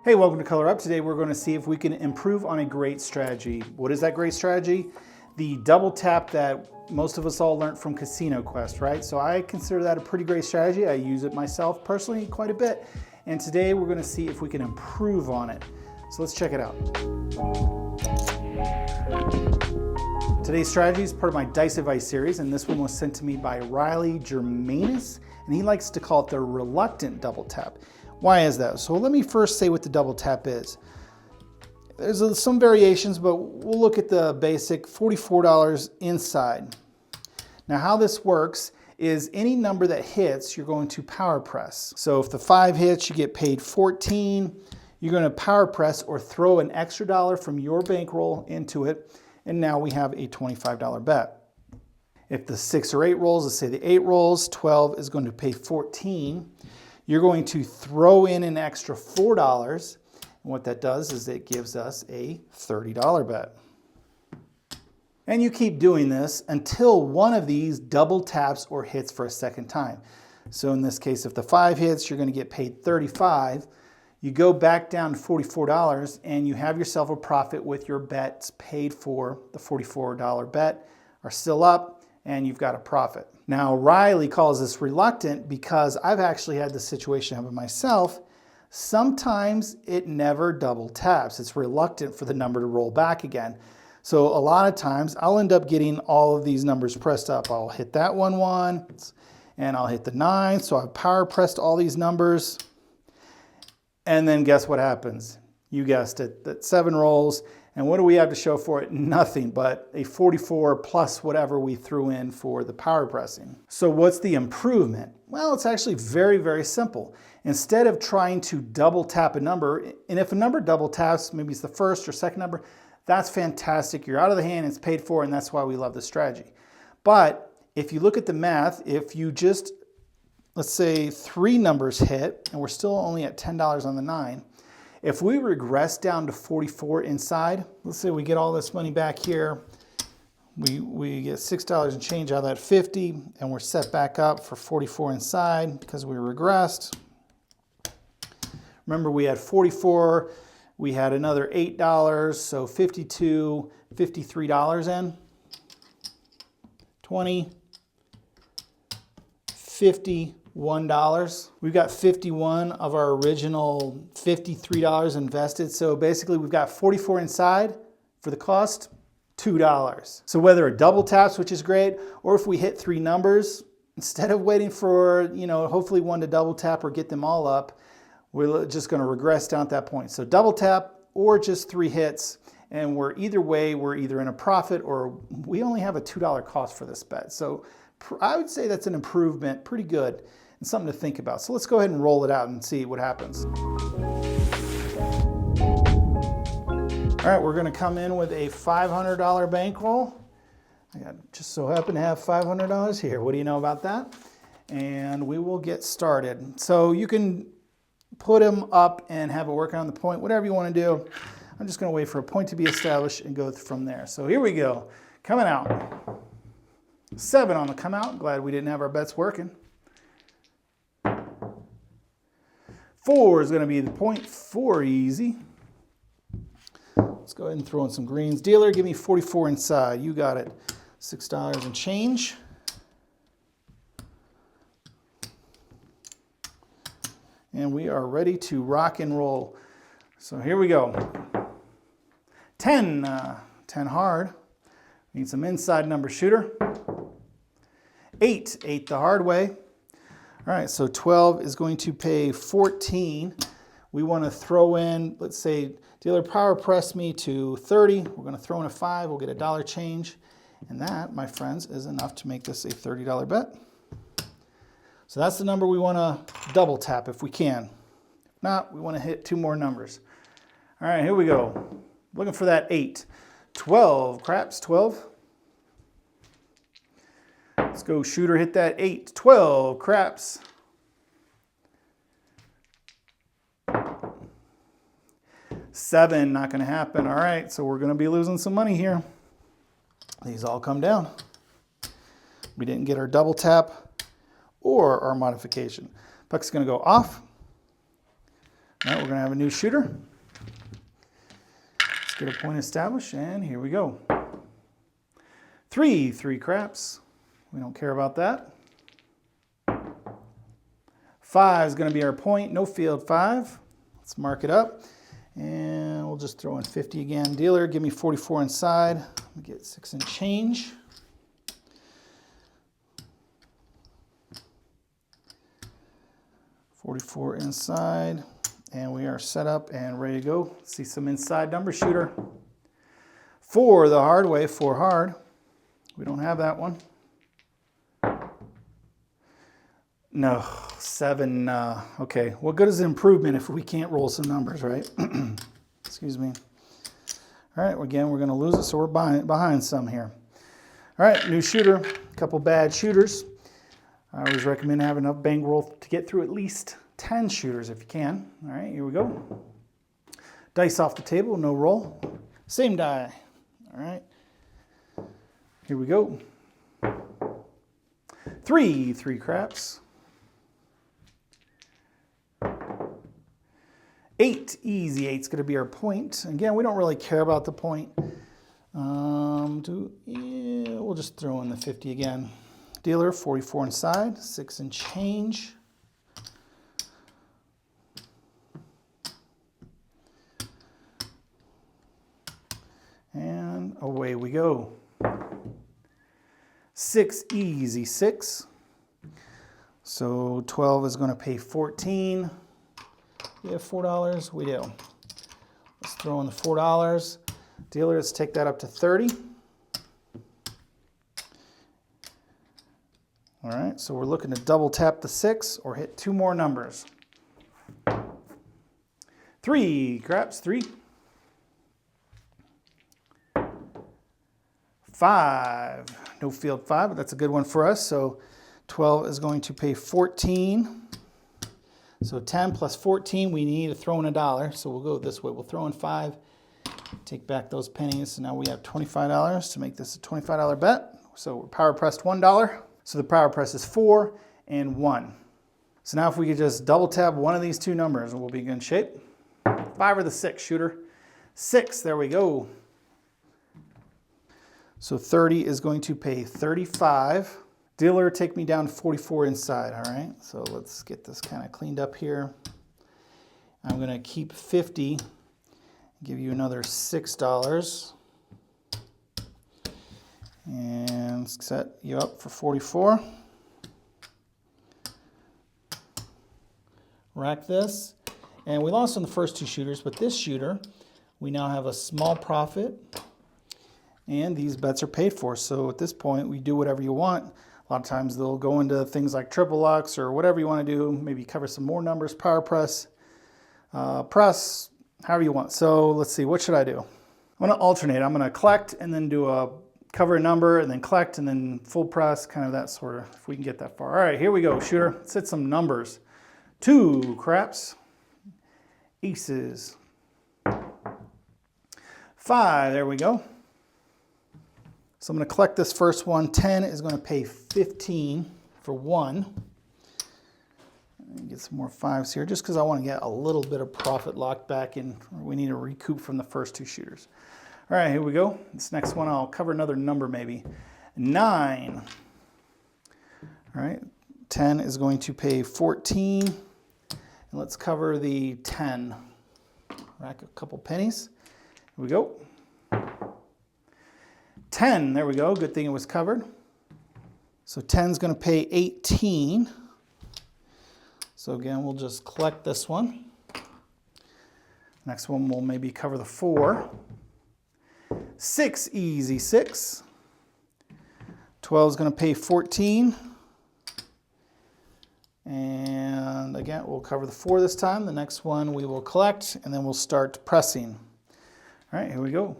Hey, welcome to Color Up. Today we're going to see if we can improve on a great strategy. What is that great strategy? The double tap that most of us all learned from Casino Quest, right? So I consider that a pretty great strategy. I use it myself personally quite a bit. And today we're going to see if we can improve on it. So let's check it out. Today's strategy is part of my Dice Advice series, and this one was sent to me by Riley Germanus, and he likes to call it the reluctant double tap. Why is that? So let me first say what the double tap is. There's some variations, but we'll look at the basic $44 inside. Now how this works is any number that hits, you're going to power press. So if the 5 hits, you get paid 14. You're going to power press or throw an extra dollar from your bankroll into it, and now we have a $25 bet. If the 6 or 8 rolls, let's say the 8 rolls, 12 is going to pay 14. You're going to throw in an extra $4, and what that does is it gives us a $30 bet. And you keep doing this until one of these double taps or hits for a second time. So in this case, if the 5 hits, you're going to get paid 35. You go back down to $44, and you have yourself a profit with your bets paid for. The $44 bet are still up, and you've got a profit. Now, Riley calls this reluctant because I've actually had this situation happen myself. Sometimes it never double taps. It's reluctant for the number to roll back again. So a lot of times I'll end up getting all of these numbers pressed up. I'll hit that one once, and I'll hit the 9. So I've power pressed all these numbers. And then guess what happens? You guessed it, that 7 rolls. And what do we have to show for it? Nothing but a 44 plus whatever we threw in for the power pressing. So what's the improvement? Well, it's actually very, very simple. Instead of trying to double tap a number, and if a number double taps, maybe it's the first or second number, that's fantastic. You're out of the hand, it's paid for, and that's why we love this strategy. But if you look at the math, if you just, let's say 3 numbers hit, and we're still only at $10 on the 9, if we regress down to 44 inside, let's say we get all this money back here, we get $6 and change out of that 50, and we're set back up for 44 inside because we regressed. Remember, we had 44, we had another $8, so 52, $53 in, 20, 50, $1. We've got 51 of our original $53 invested. So basically we've got 44 inside for the cost, $2. So whether it double taps, which is great, or if we hit 3 numbers, instead of waiting for, hopefully one to double tap or get them all up, we're just going to regress down at that point. So double tap or just 3 hits, and we're either in a profit or we only have a $2 cost for this bet. So I would say that's an improvement, pretty good, and something to think about. So let's go ahead and roll it out and see what happens. All right, we're gonna come in with a $500 bankroll. I just so happen to have $500 here. What do you know about that? And we will get started. So you can put them up and have it work on the point, whatever you wanna do. I'm just gonna wait for a point to be established and go from there. So here we go, coming out. 7 on the come out. Glad we didn't have our bets working. 4 is going to be the point. 4 easy. Let's go ahead and throw in some greens. Dealer, give me 44 inside. You got it. $6 and change. And we are ready to rock and roll. So here we go. 10. 10 hard. Need some inside number shooter. 8 the hard way. All right, so 12 is going to pay 14. We want to throw in, let's say, dealer power press me to 30. We're going to throw in a 5. We'll get a $1 change. And that, my friends, is enough to make this a $30 bet. So that's the number we want to double tap if we can. If not, we want to hit 2 more numbers. All right, here we go. Looking for that 8. 12, craps, 12. Let's go shooter, hit that 8. 12, craps. 7, not going to happen. All right, so we're going to be losing some money here. These all come down. We didn't get our double tap or our modification. Puck's going to go off. All right, we're gonna have a new shooter. Let's get a point established, and here we go. 3 craps. We don't care about that. 5 is gonna be our point, no field 5. Let's mark it up. And we'll just throw in 50 again. Dealer, give me 44 inside. Let me get 6 and change. $44 inside, and we are set up and ready to go. See some inside number, shooter. 4 the hard way, 4 hard. We don't have that one. No, 7, okay. What good is an improvement if we can't roll some numbers, right? Excuse me. All right, again, we're gonna lose it, so we're behind some here. All right, new shooter, a couple bad shooters. I always recommend having enough bankroll to get through at least 10 shooters if you can. All right, here we go. Dice off the table, no roll. Same die. All right, here we go. 3 craps. 8, easy. 8's going to be our point. Again, we don't really care about the point. We'll just throw in the 50 again. Dealer, 44 inside, 6 and change. And away we go. 6, easy 6. So 12 is going to pay 14. We have $4, we do. Let's throw in the $4. Dealer, let's take that up to 30. All right, so we're looking to double tap the 6 or hit 2 more numbers. 3 craps, 3. 5, no field 5, but that's a good one for us. So 12 is going to pay 14. So 10 plus 14, we need to throw in $1. So we'll go this way. We'll throw in 5, take back those pennies. So now we have $25 to make this a $25 bet. So we're power pressed $1. So the power press is 4 and 1. So now if we could just double tap one of these 2 numbers, we'll be in good shape. 5 or the 6, shooter. 6, there we go. So 30 is going to pay 35. Dealer, take me down to 44 inside, all right? So let's get this kind of cleaned up here. I'm gonna keep 50, give you another $6. And set you up for 44. Rack this. And we lost on the first 2 shooters, but this shooter, we now have a small profit. And these bets are paid for. So at this point, we do whatever you want. A lot of times they'll go into things like triple lux or whatever you want to do. Maybe cover some more numbers, power press, press, however you want. So let's see, what should I do? I'm going to alternate. I'm going to collect and then do a cover a number and then collect and then full press, kind of that sort of, if we can get that far. All right, here we go, shooter. Let's hit some numbers. 2 craps, aces. 5, there we go. So I'm going to collect this first one. 10 is going to pay 15 for 1. Get some more 5s here just because I want to get a little bit of profit locked back in. We need to recoup from the first 2 shooters. All right, here we go. This next one, I'll cover another number maybe. 9. All right, 10 is going to pay 14. And let's cover the 10. Rack a couple pennies. Here we go. 10, there we go. Good thing it was covered. So 10 is going to pay 18. So again, we'll just collect this one. Next one, we'll maybe cover the 4. 6, easy 6. 12 is going to pay 14. And again, we'll cover the 4 this time. The next one we will collect, and then we'll start pressing. All right, here we go.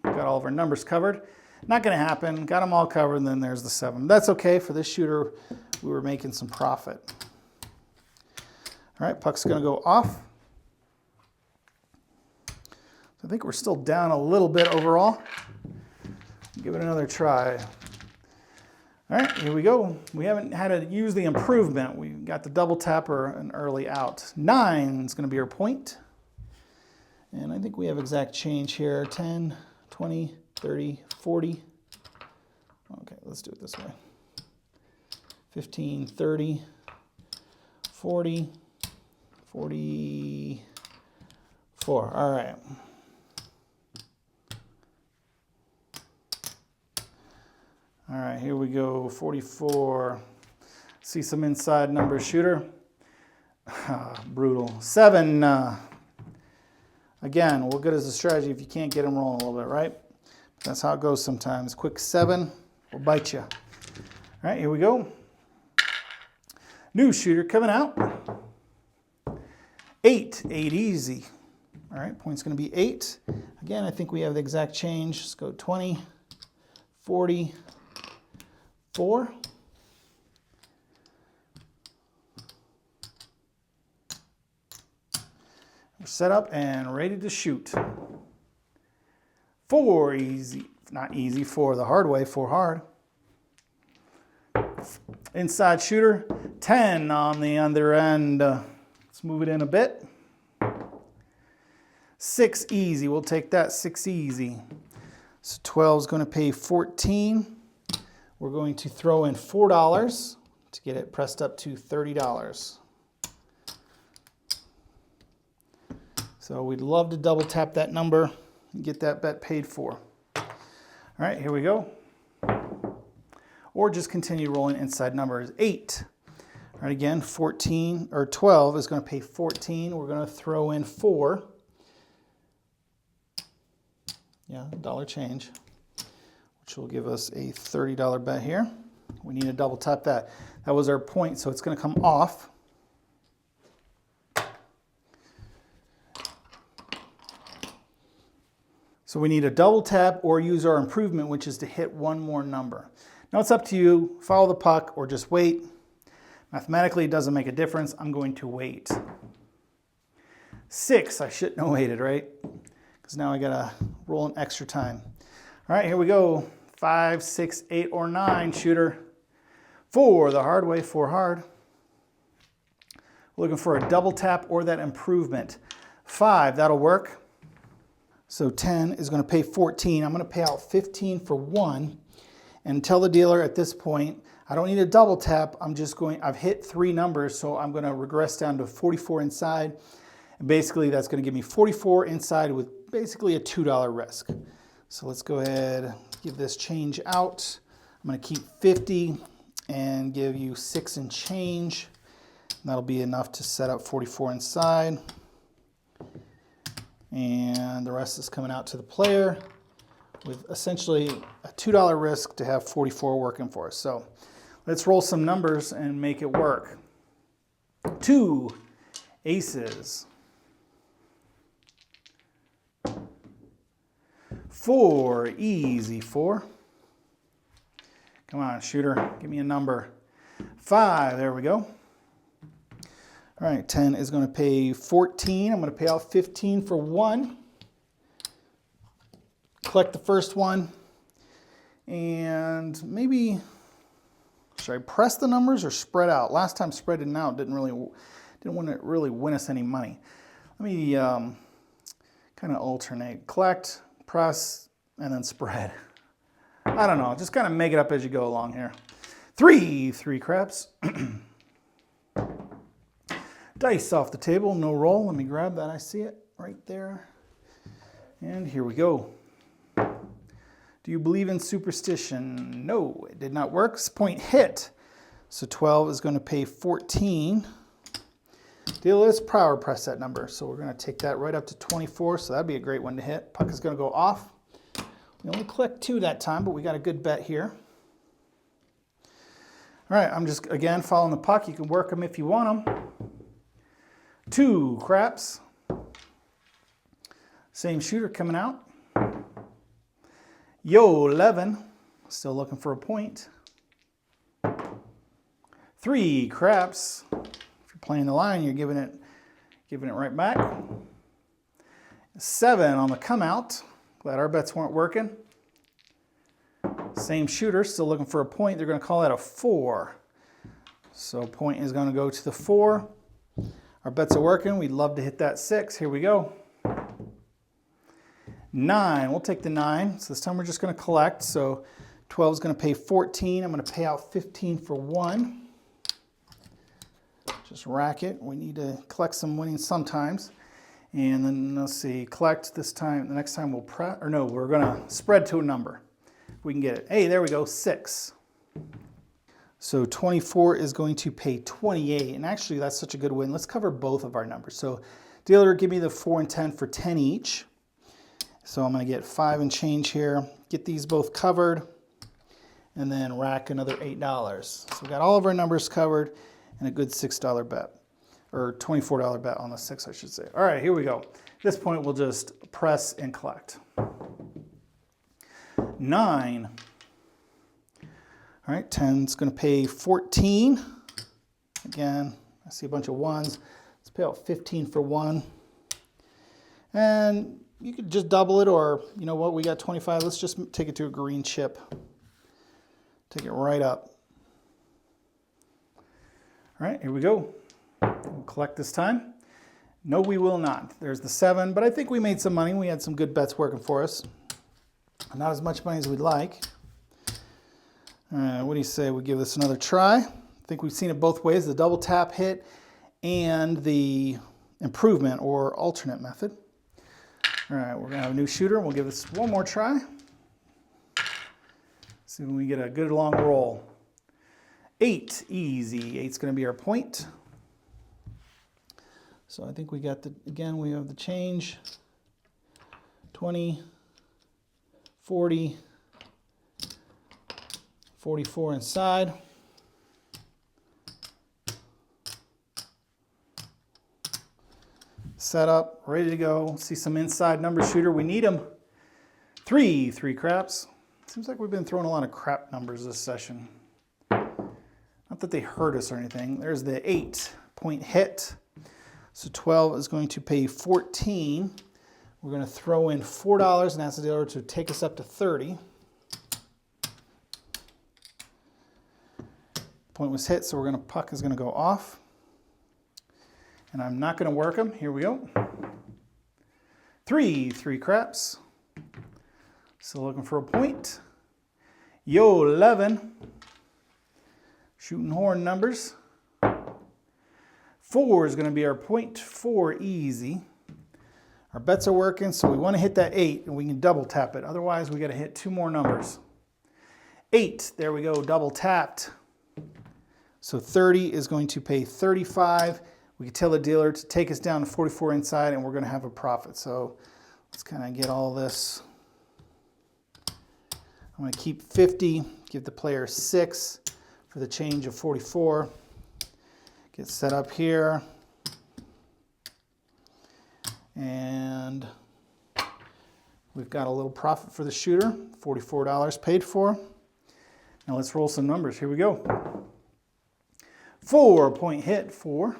Got all of our numbers covered. Not going to happen. Got them all covered, and then there's the 7. That's okay. For this shooter, we were making some profit. All right, puck's going to go off. So I think we're still down a little bit overall. Give it another try. All right, here we go. We haven't had to use the improvement. We got the double tap or an early out. 9 is going to be our point. And I think we have exact change here. 10, 20, 30, 40. Okay, let's do it this way. 15, 30, 40, 44. All right. All right, here we go, 44. See some inside numbers, shooter. Brutal. 7. Again, what good is a strategy if you can't get them rolling a little bit, right? That's how it goes sometimes. Quick 7 will bite you. All right, here we go. New shooter coming out. 8 easy. All right, point's going to be 8. Again, I think we have the exact change. Let's go 20, 40, 4. We're set up and ready to shoot. 4 easy, not easy, 4 the hard way, 4 hard. Inside shooter, 10 on the other end. Let's move it in a bit. 6 easy, we'll take that, 6 easy. So 12 is going to pay 14. We're going to throw in $4 to get it pressed up to $30. So we'd love to double tap that number and get that bet paid for. All right, here we go. Or just continue rolling inside numbers. 8. All right, again, 14 or 12 is going to pay 14. We're going to throw in 4. Yeah, dollar change, which will give us a $30 bet here. We need to double tap that. That was our point, so it's going to come off. So we need a double tap or use our improvement, which is to hit one more number. Now it's up to you. Follow the puck or just wait. Mathematically, it doesn't make a difference. I'm going to wait. 6, I shouldn't have waited, right? Because now I got to roll an extra time. All right, here we go. 5, 6, 8, or 9, shooter. 4, the hard way, 4 hard. We're looking for a double tap or that improvement. 5, that'll work. So 10 is going to pay 14. I'm going to pay out 15 for 1 and tell the dealer at this point, I don't need a double tap. I've hit 3 numbers, so I'm going to regress down to 44 inside. And basically, that's going to give me 44 inside with basically a $2 risk. So let's go ahead, give this change out. I'm going to keep 50 and give you 6 and change. And that'll be enough to set up 44 inside. And the rest is coming out to the player with essentially a $2 risk to have 44 working for us. So let's roll some numbers and make it work. 2 aces. 4, easy 4. Come on, shooter, give me a number. 5, there we go. All right, 10 is going to pay 14. I'm going to pay out 15 for 1. Collect the first one. And maybe, should I press the numbers or spread out? Last time spreading out didn't want to really win us any money. Let me kind of alternate. Collect, press, and then spread. I don't know, just kind of make it up as you go along here. 3 craps. Dice off the table, no roll. Let me grab that, I see it right there. And here we go. Do you believe in superstition? No, it did not work. Point hit. So 12 is going to pay 14. Deal, let's power press that number. So we're going to take that right up to 24. So that'd be a great one to hit. Puck is going to go off. We only clicked 2 that time, but we got a good bet here. All right, I'm just, again, following the puck. You can work them if you want them. 2 craps. Same shooter coming out. Yo, 11. Still looking for a point. 3 craps. If you're playing the line, you're giving it right back. 7 on the come out. Glad our bets weren't working. Same shooter, still looking for a point. They're going to call that a 4. So point is going to go to the 4. Our bets are working. We'd love to hit that 6. Here we go. 9. We'll take the 9. So this time we're just going to collect. So 12 is going to pay 14. I'm going to pay out 15 for 1. Just rack it. We need to collect some winnings sometimes. And then let's see, collect this time. The next time we'll we're going to spread to a number. If we can get it. Hey, there we go, 6. So 24 is going to pay 28. And actually, that's such a good win. Let's cover both of our numbers. So dealer, give me the 4 and 10 for 10 each. So I'm going to get 5 and change here. Get these both covered. And then rack another $8. So we got all of our numbers covered and a good $6 bet. Or $24 bet on the 6, I should say. All right, here we go. At this point, we'll just press and collect. 9. All right, 10 is going to pay 14. Again, I see a bunch of 1s. Let's pay out 15 for 1. And you could just double it, or you know what, we got 25. Let's just take it to a green chip. Take it right up. All right, here we go. We'll collect this time. No, we will not. There's the 7, but I think we made some money. We had some good bets working for us. Not as much money as we'd like. All right, what do you say we give this another try? I think we've seen it both ways, the double tap hit and the improvement or alternate method. All right, we're gonna have a new shooter. We'll give this one more try. See when we get a good long roll. 8, easy. 8's gonna be our point. So I think we got again, we have the change. 20, 40, 44 inside. Set up, ready to go. See some inside number shooter. We need them. 3 craps. Seems like we've been throwing a lot of crap numbers this session. Not that they hurt us or anything. There's the 8-point hit. So 12 is going to pay 14. We're going to throw in $4 and ask the dealer to take us up to 30. Point was hit, so puck is going to go off. And I'm not going to work them. Here we go. 3 craps. Still looking for a point. Yo, 11. Shooting horn numbers. 4 is going to be our point. 4 easy. Our bets are working, so we want to hit that 8, and we can double tap it. Otherwise, we got to hit 2 more numbers. 8, there we go, double tapped. So 30 is going to pay 35. We can tell the dealer to take us down to 44 inside, and we're going to have a profit. So let's kind of get all this. I'm going to keep 50, give the player 6 for the change of 44. Get set up here. And we've got a little profit for the shooter, $44 paid for. Now let's roll some numbers. Here we go. 4-point hit, 4.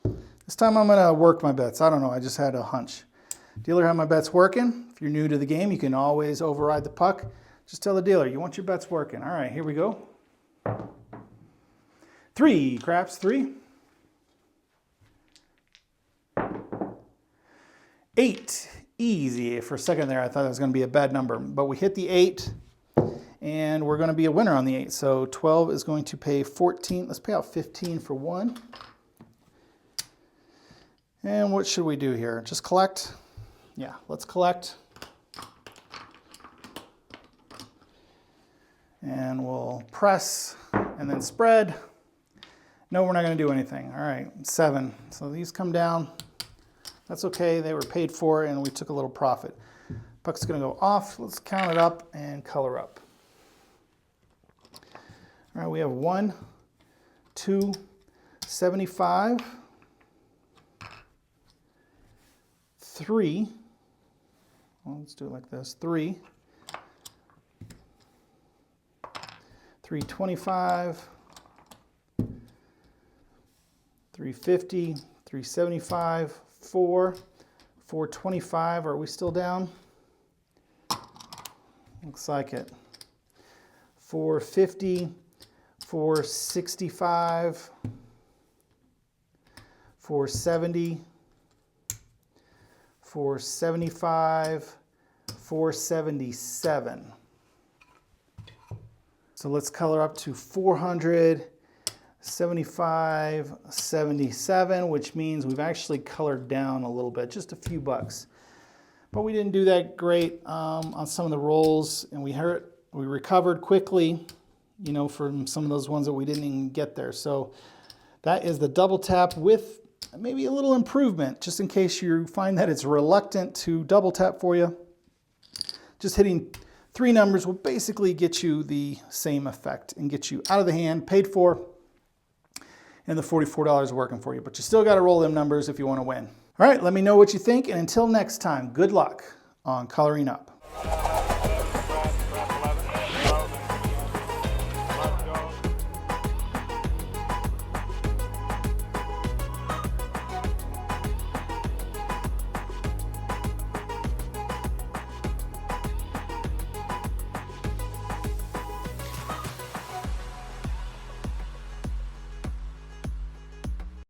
This time I'm going to work my bets. I don't know, I just had a hunch. Dealer had my bets working. If you're new to the game, you can always override the puck. Just tell the dealer, you want your bets working. All right, here we go. 3 craps, 3. 8, easy. For a second there, I thought that was going to be a bad number, but we hit the 8, and we're going to be a winner on the 8. So 12 is going to pay 14. Let's pay out 15 for 1. And what should we do here? Just collect? Yeah, let's collect. And we'll press and then spread. No, we're not going to do anything. All right, 7. So these come down. That's okay. They were paid for, and we took a little profit. Puck's going to go off. Let's count it up and color up. All right, we have 1, 2, 75, 3. Well, let's do it like this. 3, 325, 350, 375, 4, 425. Are we still down? Looks like it. 450, 465, 470, 475, 477. So let's color up to 475, 77, which means we've actually colored down a little bit, just a few bucks. But we didn't do that great on some of the rolls, and we recovered quickly, you know, from some of those ones that we didn't even get there. So that is the double tap with maybe a little improvement, just in case you find that it's reluctant to double tap for you. Just hitting 3 numbers will basically get you the same effect and get you out of the hand, paid for, and the $44 working for you. But you still got to roll them numbers if you want to win. All right, let me know what you think, and until next time, good luck on coloring up.